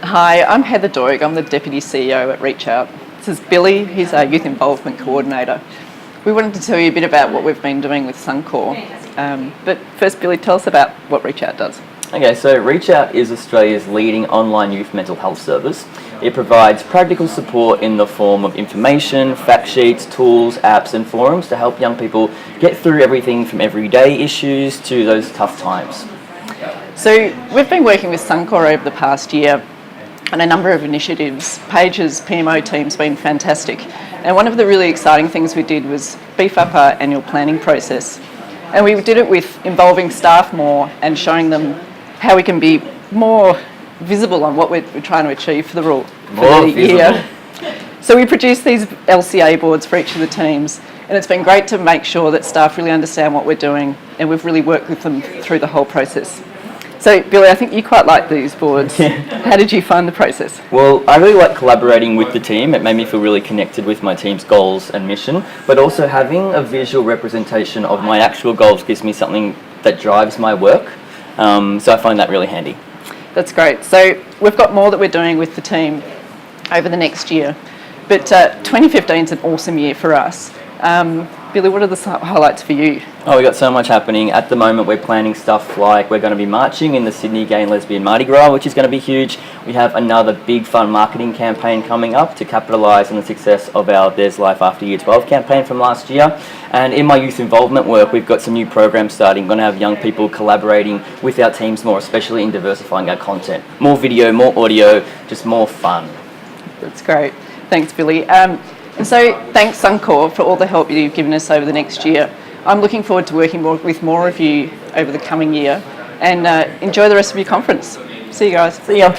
Hi, I'm Heather Doig. I'm the Deputy CEO at Reach Out. This is Billy. He's our Youth Involvement Coordinator. We wanted to tell you a bit about what we've been doing with Suncorp. But first, Billy, tell us about what Reach Out does. Okay, so Reach Out is Australia's leading online youth mental health service. It provides practical support in the form of information, fact sheets, tools, apps and forums to help young people get through everything from everyday issues to those tough times. So we've been working with Suncorp over the past year on a number of initiatives. Paige's PMO team's been fantastic. And one of the really exciting things we did was beef up our annual planning process. And we did it with involving staff more and showing them how we can be more visible on what we're trying to achieve for the year. So we produced these LCA boards for each of the teams, and it's been great to make sure that staff really understand what we're doing, and we've really worked with them through the whole process. So Billy, I think you quite like these boards. How did you find the process? Well, I really like collaborating with the team. It made me feel really connected with my team's goals and mission, but also having a visual representation of my actual goals gives me something that drives my work. So I find that really handy. That's great. So we've got more that we're doing with the team over the next year. But 2015 is an awesome year for us. Billy, what are the highlights for you? Oh, we got so much happening. At the moment, we're planning stuff like we're going to be marching in the Sydney Gay and Lesbian Mardi Gras, which is going to be huge. We have another big fun marketing campaign coming up to capitalise on the success of our There's Life After Year 12 campaign from last year. And in my youth involvement work, we've got some new programs starting. We're going to have young people collaborating with our teams more, especially in diversifying our content. More video, more audio, just more fun. That's great. Thanks, Billy. And so thanks, Suncorp, for all the help you've given us over the next year. I'm looking forward to working with more of you over the coming year, and enjoy the rest of your conference. See you guys. See ya.